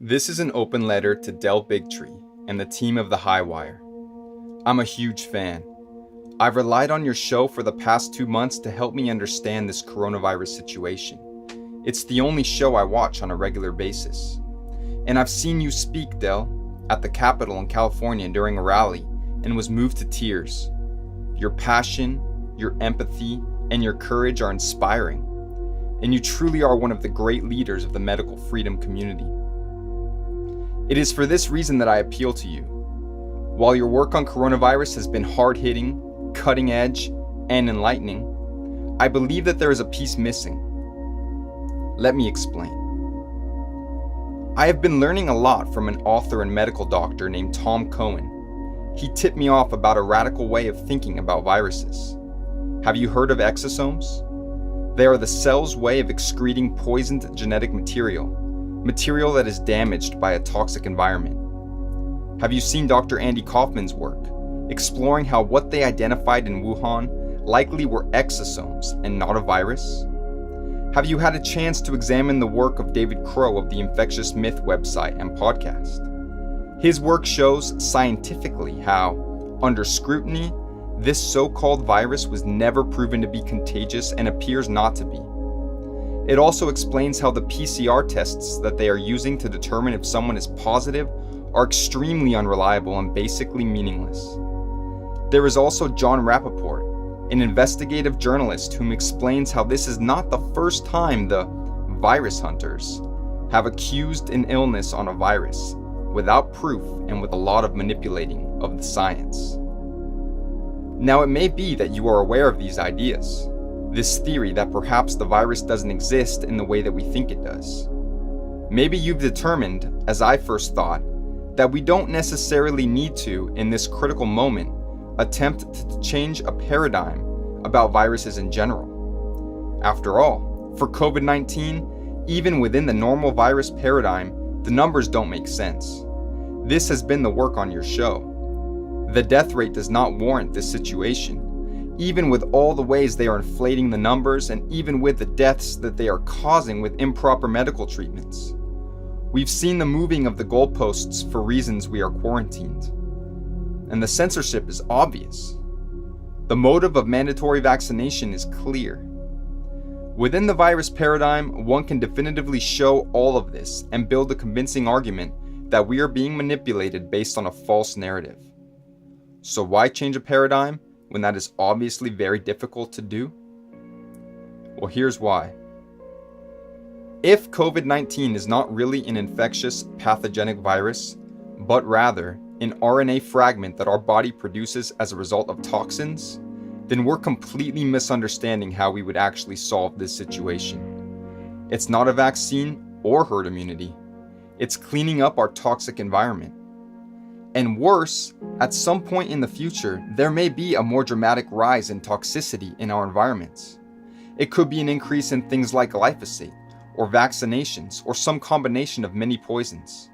This is an open letter to Bigtree and the team of The Highwire. I'm a huge fan. I've relied on your show for the past 2 months to help me understand this coronavirus situation. It's the only show I watch on a regular basis. And I've seen you speak, Del, at the Capitol in California during a rally and was moved to tears. Your passion, your empathy, and your courage are inspiring. And you truly are one of the great leaders of the medical freedom community. It is for this reason that I appeal to you. While your work on coronavirus has been hard-hitting, cutting-edge, and enlightening, I believe that there is a piece missing. Let me explain. I have been learning a lot from an author and medical doctor named Tom Cohen. He tipped me off about a radical way of thinking about viruses. Have you heard of exosomes? They are the cell's way of excreting poisoned genetic material that is damaged by a toxic environment. Have you seen Dr. Andy Kaufman's work, exploring how what they identified in Wuhan likely were exosomes and not a virus? Have you had a chance to examine the work of David Crow of the Infectious Myth website and podcast? His work shows scientifically how, under scrutiny, this so-called virus was never proven to be contagious and appears not to be. It also explains how the PCR tests that they are using to determine if someone is positive are extremely unreliable and basically meaningless. There is also John Rappaport, an investigative journalist whom explains how this is not the first time the virus hunters have accused an illness on a virus without proof and with a lot of manipulating of the science. Now, it may be that you are aware of these ideas, this theory that perhaps the virus doesn't exist in the way that we think it does. Maybe you've determined, as I first thought, that we don't necessarily need to, in this critical moment, attempt to change a paradigm about viruses in general. After all, for COVID-19, even within the normal virus paradigm, the numbers don't make sense. This has been the work on your show. The death rate does not warrant this situation, even with all the ways they are inflating the numbers and even with the deaths that they are causing with improper medical treatments. We've seen the moving of the goalposts for reasons we are quarantined. And the censorship is obvious. The motive of mandatory vaccination is clear. Within the virus paradigm, one can definitively show all of this and build a convincing argument that we are being manipulated based on a false narrative. So why change a paradigm when that is obviously very difficult to do? Well, here's why. If COVID-19 is not really an infectious pathogenic virus, but rather an RNA fragment that our body produces as a result of toxins, then we're completely misunderstanding how we would actually solve this situation. It's not a vaccine or herd immunity. It's cleaning up our toxic environment. And worse, at some point in the future, there may be a more dramatic rise in toxicity in our environments. It could be an increase in things like glyphosate, or vaccinations, or some combination of many poisons.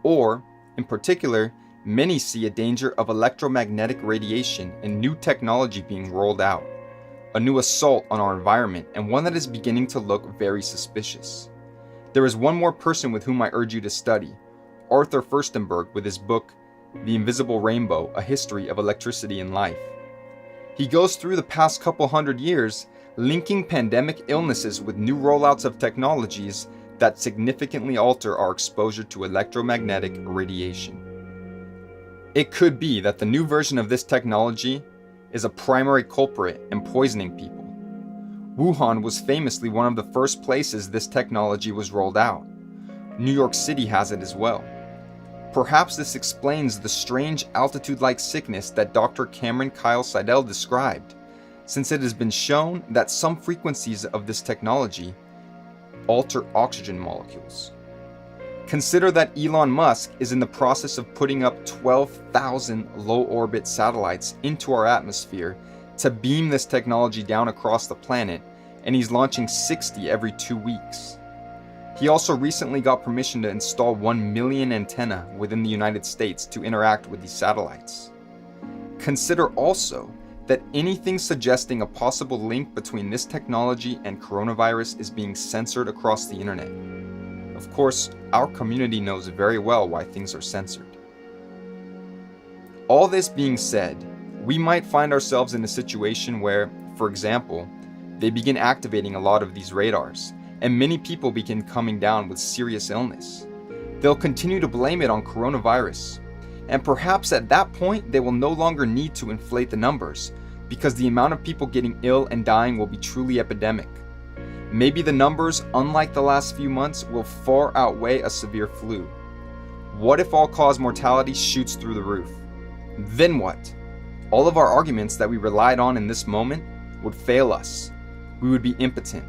Or, in particular, many see a danger of electromagnetic radiation and new technology being rolled out, a new assault on our environment and one that is beginning to look very suspicious. There is one more person with whom I urge you to study, Arthur Firstenberg, with his book, The Invisible Rainbow, A History of Electricity and Life. He goes through the past couple hundred years, linking pandemic illnesses with new rollouts of technologies that significantly alter our exposure to electromagnetic radiation. It could be that the new version of this technology is a primary culprit in poisoning people. Wuhan was famously one of the first places this technology was rolled out. New York City has it as well. Perhaps this explains the strange altitude-like sickness that Dr. Cameron Kyle Seidel described, since it has been shown that some frequencies of this technology alter oxygen molecules. Consider that Elon Musk is in the process of putting up 12,000 low-orbit satellites into our atmosphere to beam this technology down across the planet, and he's launching 60 every 2 weeks. He also recently got permission to install 1 million antennae within the United States to interact with these satellites. Consider also that anything suggesting a possible link between this technology and coronavirus is being censored across the internet. Of course, our community knows very well why things are censored. All this being said, we might find ourselves in a situation where, for example, they begin activating a lot of these radars, and many people begin coming down with serious illness. They'll continue to blame it on coronavirus, and perhaps at that point they will no longer need to inflate the numbers, because the amount of people getting ill and dying will be truly epidemic. Maybe the numbers, unlike the last few months, will far outweigh a severe flu. What if all-cause mortality shoots through the roof? Then what? All of our arguments that we relied on in this moment would fail us. We would be impotent,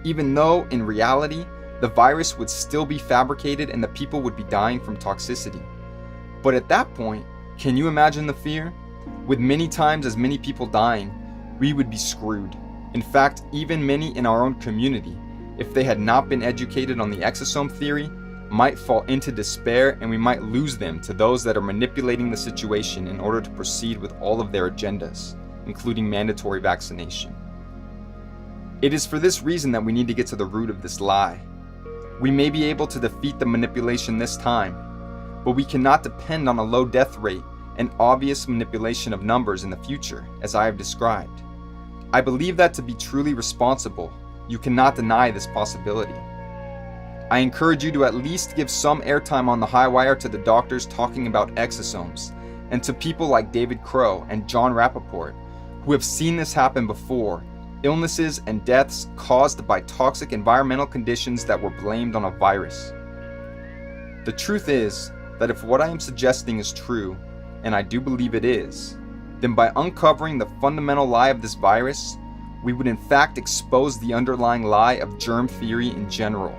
even though, in reality, the virus would still be fabricated and the people would be dying from toxicity. But at that point, can you imagine the fear? With many times as many people dying, we would be screwed. In fact, even many in our own community, if they had not been educated on the exosome theory, might fall into despair, and we might lose them to those that are manipulating the situation in order to proceed with all of their agendas, including mandatory vaccination. It is for this reason that we need to get to the root of this lie. We may be able to defeat the manipulation this time, but we cannot depend on a low death rate and obvious manipulation of numbers in the future, as I have described. I believe that to be truly responsible, you cannot deny this possibility. I encourage you to at least give some airtime on the high wire to the doctors talking about exosomes, and to people like David Crow and John Rappaport, who have seen this happen before, illnesses and deaths caused by toxic environmental conditions that were blamed on a virus. The truth is that if what I am suggesting is true, and I do believe it is, then by uncovering the fundamental lie of this virus, we would in fact expose the underlying lie of germ theory in general.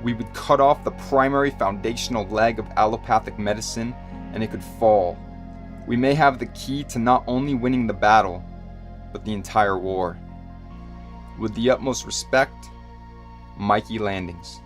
We would cut off the primary foundational leg of allopathic medicine, and it could fall. We may have the key to not only winning the battle, but the entire war. With the utmost respect, Mikey Landings.